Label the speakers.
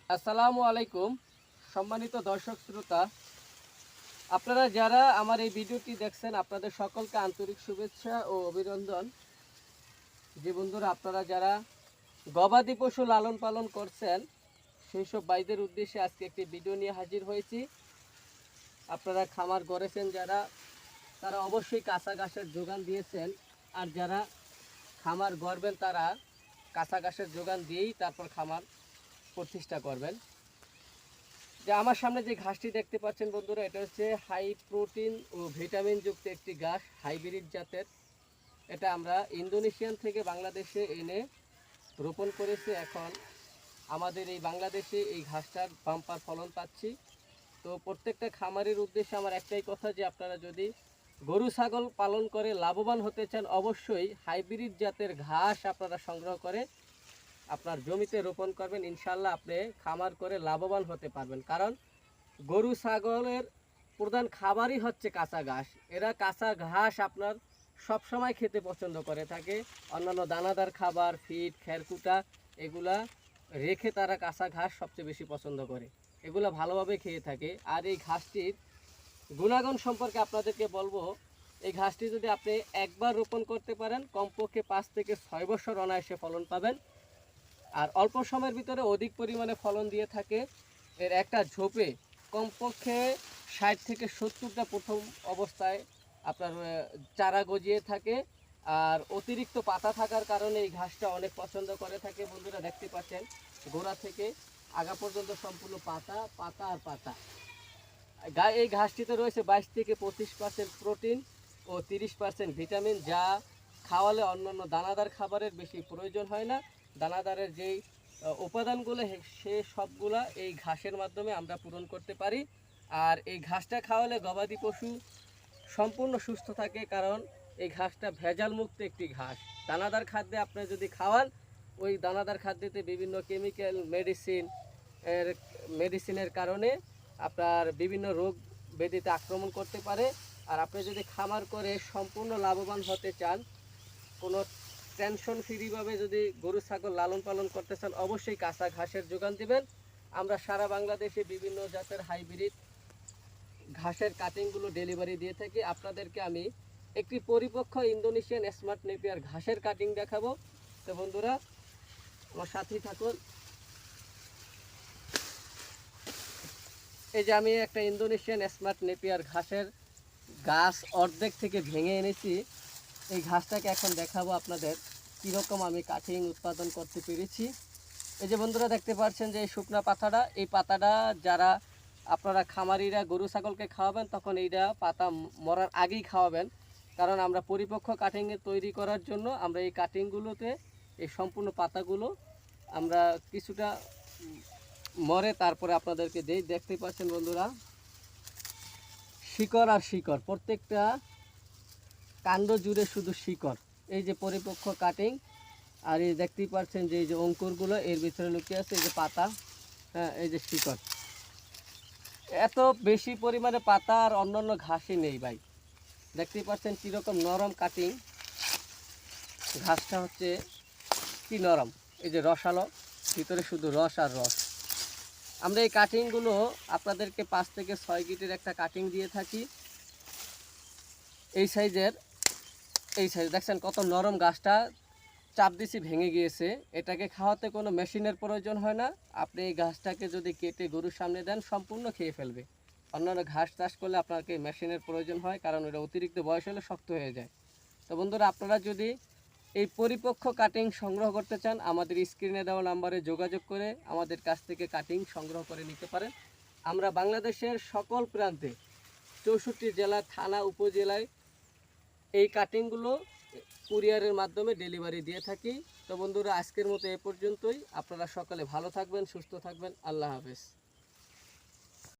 Speaker 1: আসসালামু আলাইকুম সম্মানিত দর্শক শ্রোতা, আপনারা যারা আমার এই ভিডিওটি দেখছেন আপনাদের সকলকে আন্তরিক শুভেচ্ছা ও অভিনন্দন। যে বন্ধুরা আপনারা যারা গবাদি পশু লালন পালন করছেন সেই সব ভাইদের উদ্দেশ্যে আজকে একটি ভিডিও নিয়ে হাজির হয়েছি। আপনারা খামার গড়েছেন যারা, তারা অবশ্যই কাঁচা ঘাসের যোগান দিয়েছেন, আর যারা খামার গড়বেন তারা কাঁচা ঘাসের যোগান দিয়েই তারপর খামার প্রতিষ্ঠা করবেন। যে আমার সামনে যে ঘাসটি দেখতে পাচ্ছেন বন্ধুরা, এটা হচ্ছে হাই প্রোটিন ও ভিটামিন যুক্ত একটি ঘাস, হাইব্রিড জাতের। এটা আমরা ইন্দোনেশিয়ান থেকে বাংলাদেশে এনে রোপণ করেছি। এখন আমাদের এই বাংলাদেশে এই ঘাসটার বাম্পার ফলন পাচ্ছি। তো প্রত্যেকটা খামারের উদ্দেশ্যে আমার একটাই কথা, যে আপনারা যদি গরু ছাগল পালন করে লাভবান হতে চান অবশ্যই হাইব্রিড জাতের ঘাস আপনারা সংগ্রহ করে আপনার জমিতে রোপণ করবেন। ইনশাল্লাহ আপনি খামার করে লাভবান হতে পারবেন। কারণ গরু ছাগলের প্রধান খাবারই হচ্ছে কাঁচা ঘাস। এরা কাঁচা ঘাস আপনার সব সময় খেতে পছন্দ করে থাকে। অন্যান্য দানাদার খাবার, ফিড, খেরকুটা এগুলা রেখে তারা কাঁচা ঘাস সবচেয়ে বেশি পছন্দ করে, এগুলা ভালোভাবে খেয়ে থাকে। আর এই ঘাসটির গুণাগুণ সম্পর্কে আপনাদেরকে বলবো। এই ঘাসটি যদি আপনি একবার রোপণ করতে পারেন কমপক্ষে 5 থেকে 6 বছর অনায়াসে ফলন পাবেন। আর অল্প সময়ের ভিতরে অধিক পরিমাণে ফলন দিয়ে থাকে। এর একটা ঝোপে কমপক্ষে 60 থেকে 70টা প্রথম অবস্থায় আপনার চারা গজিয়ে থাকে। আর অতিরিক্ত পাতা থাকার কারণে এই ঘাসটা অনেক পছন্দ করে থাকে। বন্ধুরা দেখতে পাচ্ছেন গোড়া থেকে আগা পর্যন্ত সম্পূর্ণ পাতা পাতা আর পাতা। এই ঘাসটিতে রয়েছে 22 থেকে 25% প্রোটিন ও 30% ভিটামিন, যা খাওয়ালে অন্যান্য দানাদার খাবারের বেশি প্রয়োজন হয় না। দানাদারের যেই উপাদানগুলো সে সবগুলা এই ঘাসের মাধ্যমে আমরা পূরণ করতে পারি। আর এই ঘাসটা খাওয়ালে গবাদি পশু সম্পূর্ণ সুস্থ থাকে, কারণ এই ঘাসটা ভেজাল মুক্ত একটি ঘাস। দানাদার খাদ্যে আপনি যদি খাওয়ান, ওই দানাদার খাদ্যেতে বিভিন্ন কেমিক্যাল মেডিসিনের কারণে আপনার বিভিন্ন রোগ ব্যাধিতে আক্রমণ করতে পারে। আর আপনি যদি খামার করে সম্পূর্ণ লাভবান হতে চান, কোনো টেনশন ফ্রিভাবে যদি গরু ছাগল লালন পালন করতে চান অবশ্যই কাঁচা ঘাসের যোগান দিবেন। আমরা সারা বাংলাদেশে বিভিন্ন জাতের হাইব্রিড ঘাসের কাটিংগুলো ডেলিভারি দিয়ে থাকি। আপনাদেরকে আমি একটি পরিপক্ক ইন্দোনেশিয়ান স্মার্ট নেপিয়ার ঘাসের কাটিং দেখাবো। তো বন্ধুরা আমার সাথেই থাকুন। এই যে আমি একটা ইন্দোনেশিয়ান স্মার্ট নেপিয়ার ঘাসের গাছ অর্ধেক থেকে ভেঙে এনেছি। এই ঘাসটাকে এখন দেখাবো আপনাদের কীরকম আমি কাটিং উৎপাদন করতে পেরেছি। এই যে বন্ধুরা দেখতে পাচ্ছেন যে এই শুকনা পাতাটা, এই পাতাটা যারা আপনারা খামারিরা গরু ছাগলকে খাওয়াবেন তখন এইটা পাতা মরার আগেই খাওয়াবেন। কারণ আমরা পরিপক্ক কাটিংয়ে তৈরি করার জন্য আমরা এই কাটিংগুলোতে এই সম্পূর্ণ পাতাগুলো আমরা কিছুটা মরে তারপরে আপনাদেরকে দেই। দেখতেই পাচ্ছেন বন্ধুরা শিকড় আর শিকড়, প্রত্যেকটা কাণ্ড জুড়ে শুধু শিকড়। এই যে পরিপক্ক কাটিং, আর এই দেখতেই পাচ্ছেন যে এই যে অঙ্কুরগুলো এর ভিতরে লুকিয়ে আছে, এই যে পাতা, হ্যাঁ এই যে শিকড়। এত বেশি পরিমাণে পাতা আর অন্যান্য ঘাসই নেই ভাই। দেখতেই পাচ্ছেন কীরকম নরম কাটিং, ঘাসটা হচ্ছে কি নরম, এই যে রসালো, ভিতরে শুধু রস আর রস। আমরা এই কাটিংগুলো আপনাদেরকে 5 থেকে 6 গিটের একটা কাটিং দিয়ে থাকি। এই সাইজের, এই সাইজ দেখছেন কত নরম, গাছটা চাপ দিছি ভেঙে গিয়েছে। এটাকে খাওয়াতে কোনো মেশিনের প্রয়োজন হয় না। আপনি এই ঘাসটাকে যদি কেটে গরুর সামনে দেন সম্পূর্ণ খেয়ে ফেলবে। অন্যান্য ঘাস চাষ করলে আপনাকে মেশিনের প্রয়োজন হয়, কারণ এটা অতিরিক্ত বয়স হলে শক্ত হয়ে যায়। তো বন্ধুরা আপনারা যদি এই পরিপক্ক কাটিং সংগ্রহ করতে চান আমাদের স্ক্রিনে দেওয়া নাম্বারে যোগাযোগ করে আমাদের কাছ থেকে কাটিং সংগ্রহ করে নিতে পারেন। আমরা বাংলাদেশের সকল প্রান্তে 64 জেলা, থানা, উপজেলায় এই কাটিংগুলো কুরিয়ারের মাধ্যমে ডেলিভারি দিয়ে থাকি। তো বন্ধুরা আজকের মতো এ পর্যন্তই। আপনারা সকলে ভালো থাকবেন, সুস্থ থাকবেন। আল্লাহ হাফেজ।